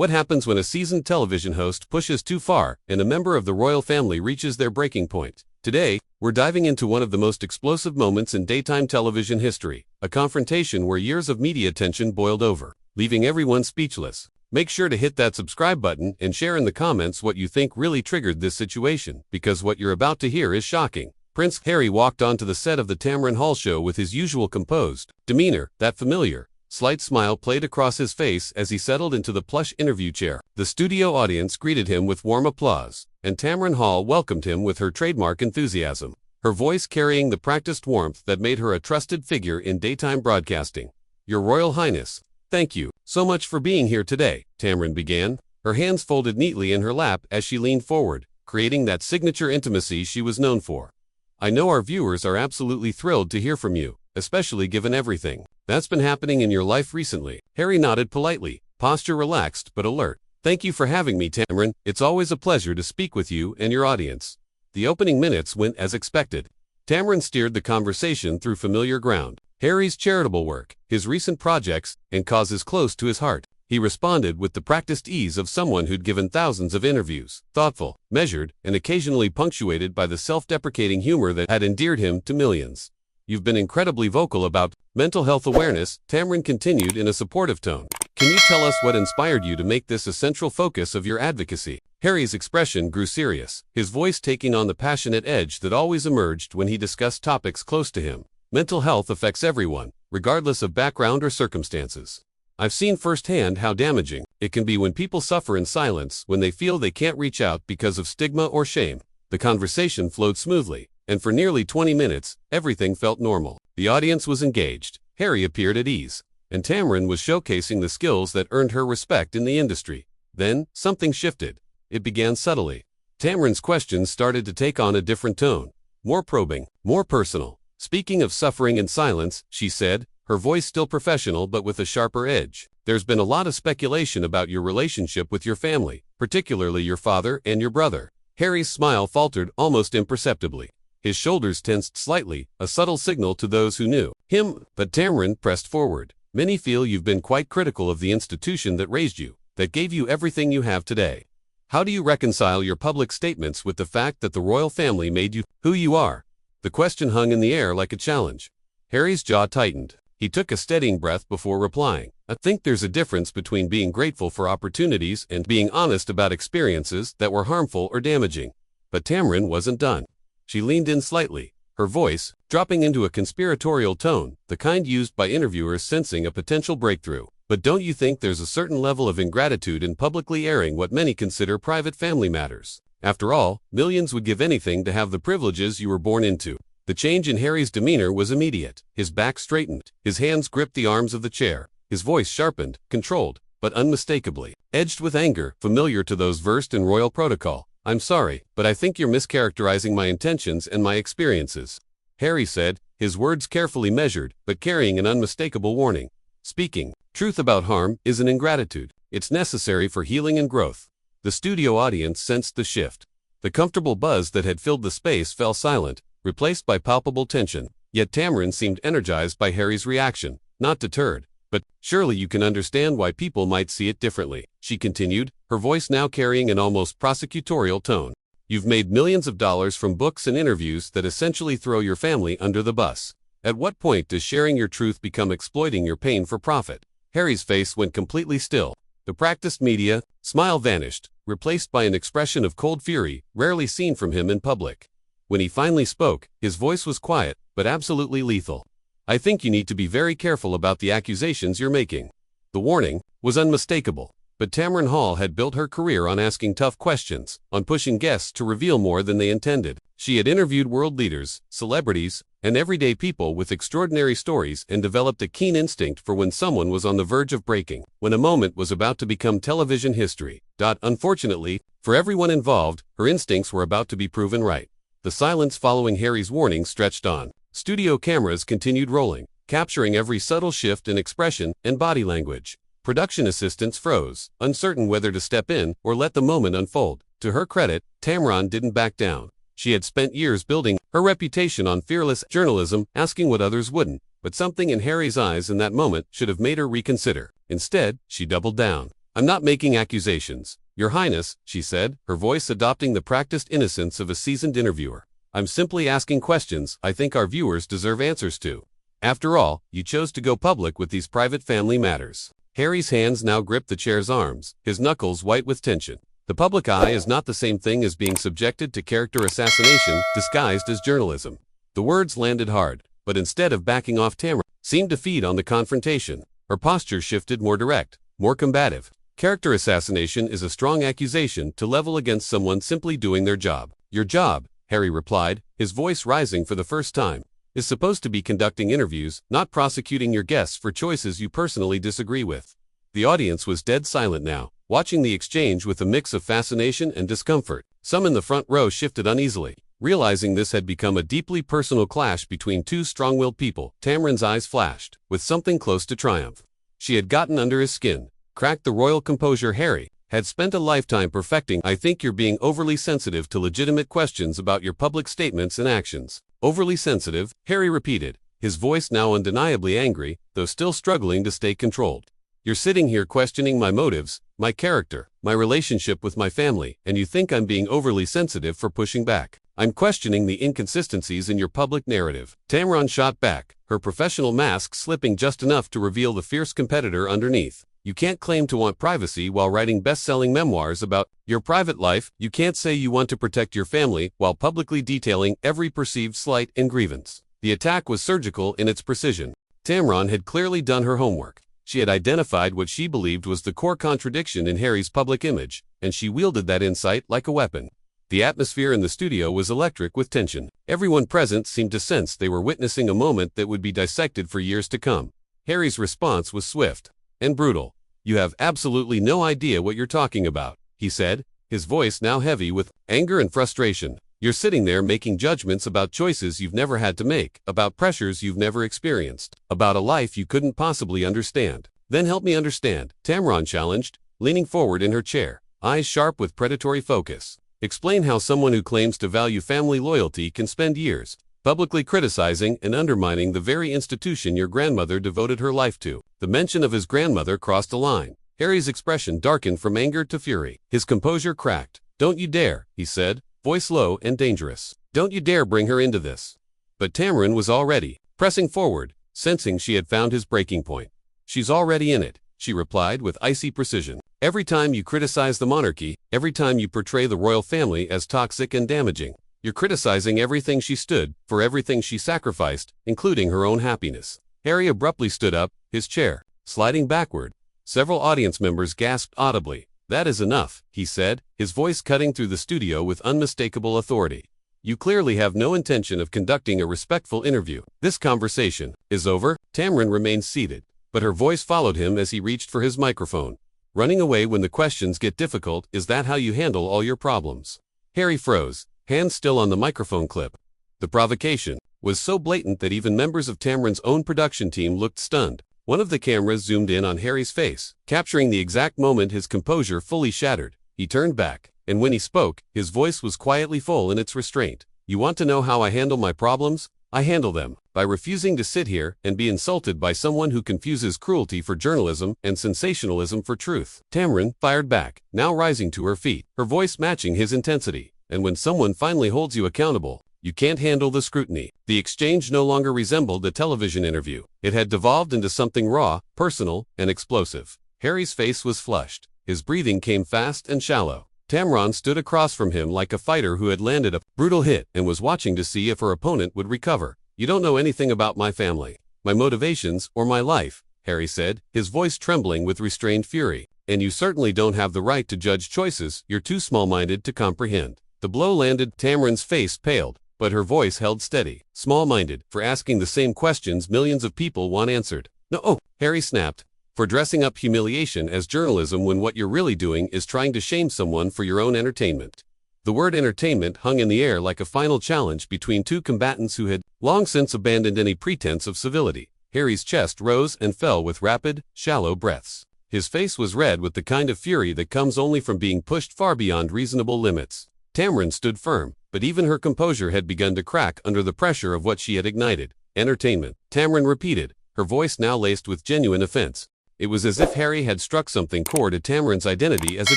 What happens when a seasoned television host pushes too far and a member of the royal family reaches their breaking point? Today, we're diving into one of the most explosive moments in daytime television history, a confrontation where years of media tension boiled over, leaving everyone speechless. Make sure to hit that subscribe button and share in the comments what you think really triggered this situation, because what you're about to hear is shocking. Prince Harry walked onto the set of the Tamron Hall show with his usual composed demeanor, that familiar, slight smile played across his face as he settled into the plush interview chair. The studio audience greeted him with warm applause, and Tamron Hall welcomed him with her trademark enthusiasm, her voice carrying the practiced warmth that made her a trusted figure in daytime broadcasting. "Your Royal Highness, thank you so much for being here today," Tamron began, her hands folded neatly in her lap as she leaned forward, creating that signature intimacy she was known for. "I know our viewers are absolutely thrilled to hear from you, especially given everything that's been happening in your life recently." Harry nodded politely, posture relaxed but alert. "Thank you for having me, Tamron. It's always a pleasure to speak with you and your audience." The opening minutes went as expected. Tamron steered the conversation through familiar ground. Harry's charitable work, his recent projects, and causes close to his heart. He responded with the practiced ease of someone who'd given thousands of interviews, thoughtful, measured, and occasionally punctuated by the self-deprecating humor that had endeared him to millions. "You've been incredibly vocal about mental health awareness," Tamron continued in a supportive tone. "Can you tell us what inspired you to make this a central focus of your advocacy?" Harry's expression grew serious, his voice taking on the passionate edge that always emerged when he discussed topics close to him. "Mental health affects everyone, regardless of background or circumstances. I've seen firsthand how damaging it can be when people suffer in silence, when they feel they can't reach out because of stigma or shame." The conversation flowed smoothly, and for nearly 20 minutes, everything felt normal. The audience was engaged, Harry appeared at ease, and Tamron was showcasing the skills that earned her respect in the industry. Then, something shifted. It began subtly. Tamron's questions started to take on a different tone, more probing, more personal. "Speaking of suffering in silence," she said, her voice still professional but with a sharper edge, "there's been a lot of speculation about your relationship with your family, particularly your father and your brother." Harry's smile faltered almost imperceptibly. His shoulders tensed slightly, a subtle signal to those who knew him, but Tamron pressed forward. "Many feel you've been quite critical of the institution that raised you, that gave you everything you have today. How do you reconcile your public statements with the fact that the royal family made you who you are?" The question hung in the air like a challenge. Harry's jaw tightened. He took a steadying breath before replying. "I think there's a difference between being grateful for opportunities and being honest about experiences that were harmful or damaging." But Tamron wasn't done. She leaned in slightly, her voice dropping into a conspiratorial tone, the kind used by interviewers sensing a potential breakthrough. "But don't you think there's a certain level of ingratitude in publicly airing what many consider private family matters? After all, millions would give anything to have the privileges you were born into." The change in Harry's demeanor was immediate. His back straightened, his hands gripped the arms of the chair, his voice sharpened, controlled, but unmistakably edged with anger, familiar to those versed in royal protocol. "I'm sorry, but I think you're mischaracterizing my intentions and my experiences," Harry said, his words carefully measured, but carrying an unmistakable warning. "Speaking truth about harm isn't ingratitude. It's necessary for healing and growth." The studio audience sensed the shift. The comfortable buzz that had filled the space fell silent, replaced by palpable tension. Yet Tamron seemed energized by Harry's reaction, not deterred. "But surely you can understand why people might see it differently," she continued, her voice now carrying an almost prosecutorial tone. "You've made millions of dollars from books and interviews that essentially throw your family under the bus. At what point does sharing your truth become exploiting your pain for profit?" Harry's face went completely still. The practiced media smile vanished, replaced by an expression of cold fury rarely seen from him in public. When he finally spoke, his voice was quiet, but absolutely lethal. "I think you need to be very careful about the accusations you're making." The warning was unmistakable, but Tamron Hall had built her career on asking tough questions, on pushing guests to reveal more than they intended. She had interviewed world leaders, celebrities, and everyday people with extraordinary stories and developed a keen instinct for when someone was on the verge of breaking, when a moment was about to become television history. Unfortunately, for everyone involved, her instincts were about to be proven right. The silence following Harry's warning stretched on. Studio cameras continued rolling, capturing every subtle shift in expression and body language. Production assistants froze, uncertain whether to step in or let the moment unfold. To her credit, Tamron didn't back down. She had spent years building her reputation on fearless journalism, asking what others wouldn't, but something in Harry's eyes in that moment should have made her reconsider. Instead, she doubled down. I'm not making accusations, Your Highness, she said, her voice adopting the practiced innocence of a seasoned interviewer. I'm simply asking questions I think our viewers deserve answers to. After all, you chose to go public with these private family matters. Harry's hands now gripped the chair's arms, his knuckles white with tension. The public eye is not the same thing as being subjected to character assassination disguised as journalism. The words landed hard, but instead of backing off, Tamron seemed to feed on the confrontation. Her posture shifted more direct, more combative. Character assassination is a strong accusation to level against someone simply doing their job. Your job, Harry replied, his voice rising for the first time, is supposed to be conducting interviews, not prosecuting your guests for choices you personally disagree with. The audience was dead silent now, watching the exchange with a mix of fascination and discomfort. Some in the front row shifted uneasily, realizing this had become a deeply personal clash between two strong-willed people. Tamron's eyes flashed, with something close to triumph. She had gotten under his skin, cracked the royal composure Harry had spent a lifetime perfecting. I think you're being overly sensitive to legitimate questions about your public statements and actions. Overly sensitive, Harry repeated, his voice now undeniably angry, though still struggling to stay controlled. You're sitting here questioning my motives, my character, my relationship with my family, and you think I'm being overly sensitive for pushing back. I'm questioning the inconsistencies in your public narrative. Tamron shot back, her professional mask slipping just enough to reveal the fierce competitor underneath. You can't claim to want privacy while writing best-selling memoirs about your private life. You can't say you want to protect your family while publicly detailing every perceived slight and grievance. The attack was surgical in its precision. Tamron had clearly done her homework. She had identified what she believed was the core contradiction in Harry's public image, and she wielded that insight like a weapon. The atmosphere in the studio was electric with tension. Everyone present seemed to sense they were witnessing a moment that would be dissected for years to come. Harry's response was swift and brutal. You have absolutely no idea what you're talking about, he said, his voice now heavy with anger and frustration. You're sitting there making judgments about choices you've never had to make, about pressures you've never experienced, about a life you couldn't possibly understand. Then help me understand, Tamron challenged, leaning forward in her chair, eyes sharp with predatory focus. Explain how someone who claims to value family loyalty can spend years publicly criticizing and undermining the very institution your grandmother devoted her life to. The mention of his grandmother crossed a line. Harry's expression darkened from anger to fury. His composure cracked. Don't you dare, he said, voice low and dangerous. Don't you dare bring her into this. But Tamron was already pressing forward, sensing she had found his breaking point. She's already in it, she replied with icy precision. Every time you criticize the monarchy, every time you portray the royal family as toxic and damaging, you're criticizing everything she stood for, everything she sacrificed, including her own happiness. Harry abruptly stood up, his chair sliding backward. Several audience members gasped audibly. That is enough, he said, his voice cutting through the studio with unmistakable authority. You clearly have no intention of conducting a respectful interview. This conversation is over. Tamron remained seated, but her voice followed him as he reached for his microphone. Running away when the questions get difficult, is that how you handle all your problems? Harry froze, hands still on the microphone clip. The provocation was so blatant that even members of Tamron's own production team looked stunned. One of the cameras zoomed in on Harry's face, capturing the exact moment his composure fully shattered. He turned back, and when he spoke, his voice was quietly full in its restraint. You want to know how I handle my problems? I handle them by refusing to sit here and be insulted by someone who confuses cruelty for journalism and sensationalism for truth. Tamron fired back, now rising to her feet, her voice matching his intensity. And when someone finally holds you accountable, you can't handle the scrutiny. The exchange no longer resembled a television interview. It had devolved into something raw, personal, and explosive. Harry's face was flushed. His breathing came fast and shallow. Tamron stood across from him like a fighter who had landed a brutal hit and was watching to see if her opponent would recover. You don't know anything about my family, my motivations, or my life, Harry said, his voice trembling with restrained fury. And you certainly don't have the right to judge choices you're too small-minded to comprehend. The blow landed. Tamron's face paled, but her voice held steady. Small-minded, for asking the same questions millions of people want answered. No, Harry snapped. For dressing up humiliation as journalism when what you're really doing is trying to shame someone for your own entertainment. The word entertainment hung in the air like a final challenge between two combatants who had long since abandoned any pretense of civility. Harry's chest rose and fell with rapid, shallow breaths. His face was red with the kind of fury that comes only from being pushed far beyond reasonable limits. Tamron stood firm, but even her composure had begun to crack under the pressure of what she had ignited. Entertainment, Tamron repeated, her voice now laced with genuine offense. It was as if Harry had struck something core to Tamron's identity as a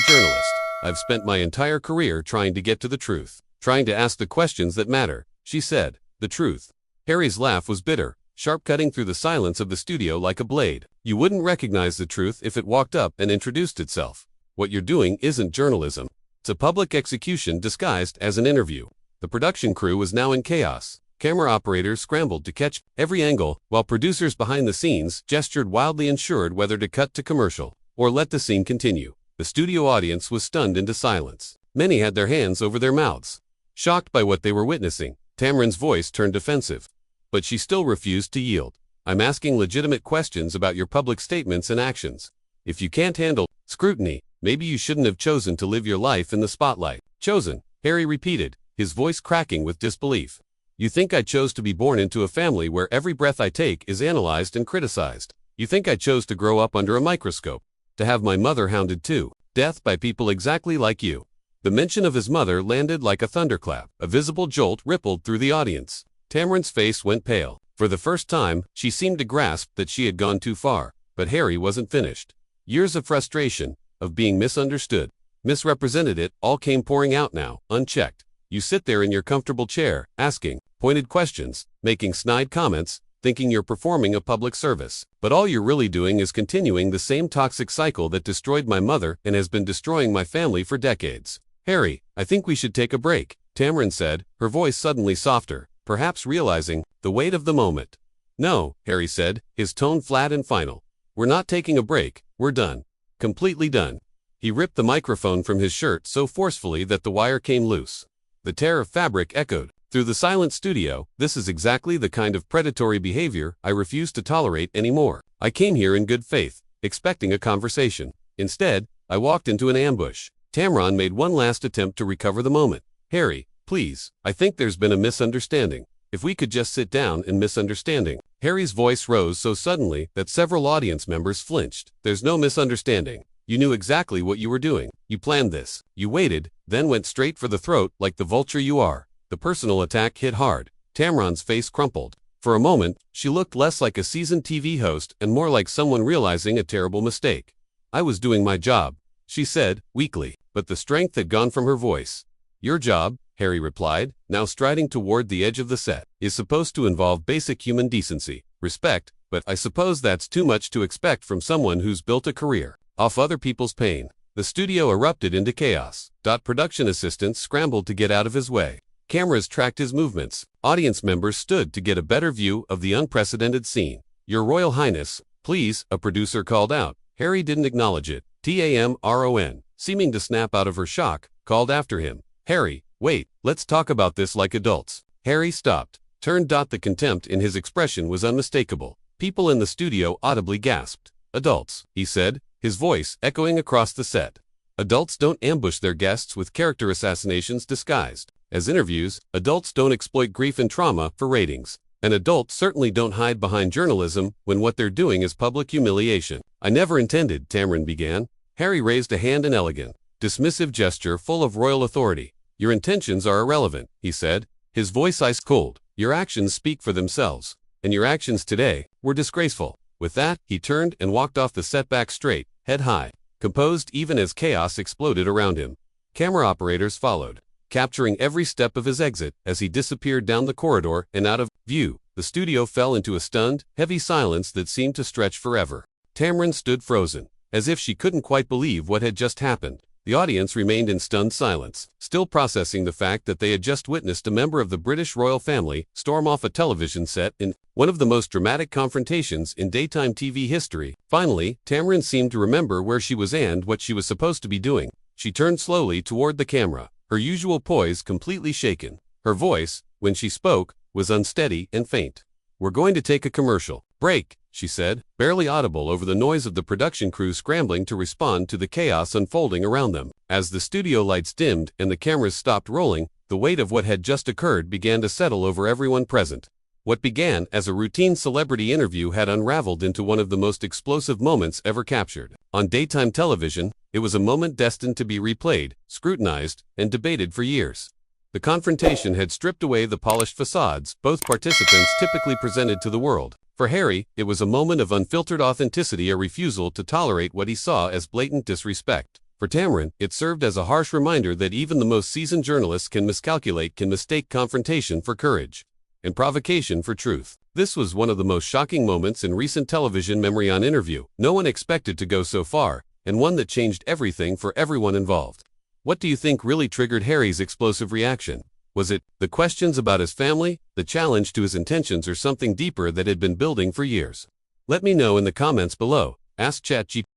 journalist. I've spent my entire career trying to get to the truth, trying to ask the questions that matter, she said. The truth. Harry's laugh was bitter, sharp, cutting through the silence of the studio like a blade. You wouldn't recognize the truth if it walked up and introduced itself. What you're doing isn't journalism. It's a public execution disguised as an interview. The production crew was now in chaos. Camera operators scrambled to catch every angle, while producers behind the scenes gestured wildly, unsure whether to cut to commercial or let the scene continue. The studio audience was stunned into silence. Many had their hands over their mouths, shocked by what they were witnessing. Tamron's voice turned defensive, but she still refused to yield. I'm asking legitimate questions about your public statements and actions. If you can't handle scrutiny, maybe you shouldn't have chosen to live your life in the spotlight. Chosen, Harry repeated, his voice cracking with disbelief. You think I chose to be born into a family where every breath I take is analyzed and criticized? You think I chose to grow up under a microscope? To have my mother hounded to death by people exactly like you? The mention of his mother landed like a thunderclap. A visible jolt rippled through the audience. Tamron's face went pale. For the first time, she seemed to grasp that she had gone too far. But Harry wasn't finished. Years of frustration, of being misunderstood, misrepresented, it all came pouring out now, unchecked. You sit there in your comfortable chair, asking pointed questions, making snide comments, thinking you're performing a public service. But all you're really doing is continuing the same toxic cycle that destroyed my mother and has been destroying my family for decades. Harry, I think we should take a break, Tamron said, her voice suddenly softer, perhaps realizing the weight of the moment. No, Harry said, his tone flat and final. We're not taking a break, we're done. Completely done. He ripped the microphone from his shirt so forcefully that the wire came loose. The tear of fabric echoed through the silent studio. This is exactly the kind of predatory behavior I refuse to tolerate anymore. I came here in good faith, expecting a conversation. Instead, I walked into an ambush. Tamron made one last attempt to recover the moment. Harry, please, I think there's been a misunderstanding. If we could just sit down and misunderstanding. Harry's voice rose so suddenly that several audience members flinched. There's no misunderstanding. You knew exactly what you were doing. You planned this. You waited, then went straight for the throat like the vulture you are. The personal attack hit hard. Tamron's face crumpled. For a moment, she looked less like a seasoned TV host and more like someone realizing a terrible mistake. I was doing my job, she said, weakly, but the strength had gone from her voice. Your job, Harry replied, now striding toward the edge of the set, is supposed to involve basic human decency, respect, but I suppose that's too much to expect from someone who's built a career off other people's pain. The studio erupted into chaos. Production assistants scrambled to get out of his way. Cameras tracked his movements. Audience members stood to get a better view of the unprecedented scene. Your Royal Highness, please, a producer called out. Harry didn't acknowledge it. Tamron, seeming to snap out of her shock, called after him. Harry, wait, let's talk about this like adults. Harry stopped, turned. The contempt in his expression was unmistakable. People in the studio audibly gasped. Adults, he said, his voice echoing across the set. Adults don't ambush their guests with character assassinations disguised as interviews. Adults don't exploit grief and trauma for ratings. And adults certainly don't hide behind journalism when what they're doing is public humiliation. I never intended, Tamron began. Harry raised a hand in elegant, dismissive gesture full of royal authority. Your intentions are irrelevant, he said, his voice ice cold. Your actions speak for themselves, and your actions today were disgraceful. With that, he turned and walked off the set back straight, head high, composed even as chaos exploded around him. Camera operators followed, capturing every step of his exit as he disappeared down the corridor and out of view. The studio fell into a stunned, heavy silence that seemed to stretch forever. Tamron stood frozen, as if she couldn't quite believe what had just happened. The audience remained in stunned silence, still processing the fact that they had just witnessed a member of the British royal family storm off a television set in one of the most dramatic confrontations in daytime TV history. Finally, Tamron seemed to remember where she was and what she was supposed to be doing. She turned slowly toward the camera, her usual poise completely shaken. Her voice, when she spoke, was unsteady and faint. We're going to take a commercial break, she said, barely audible over the noise of the production crew scrambling to respond to the chaos unfolding around them. As the studio lights dimmed and the cameras stopped rolling, the weight of what had just occurred began to settle over everyone present. What began as a routine celebrity interview had unraveled into one of the most explosive moments ever captured on daytime television. It was a moment destined to be replayed, scrutinized, and debated for years. The confrontation had stripped away the polished facades both participants typically presented to the world. For Harry, it was a moment of unfiltered authenticity, a refusal to tolerate what he saw as blatant disrespect. For Tamron, it served as a harsh reminder that even the most seasoned journalists can miscalculate, can mistake confrontation for courage, and provocation for truth. This was one of the most shocking moments in recent television memory. On interview, no one expected to go so far, and one that changed everything for everyone involved. What do you think really triggered Harry's explosive reaction? Was it the questions about his family, the challenge to his intentions, or something deeper that had been building for years? Let me know in the comments below. Ask ChatGPT.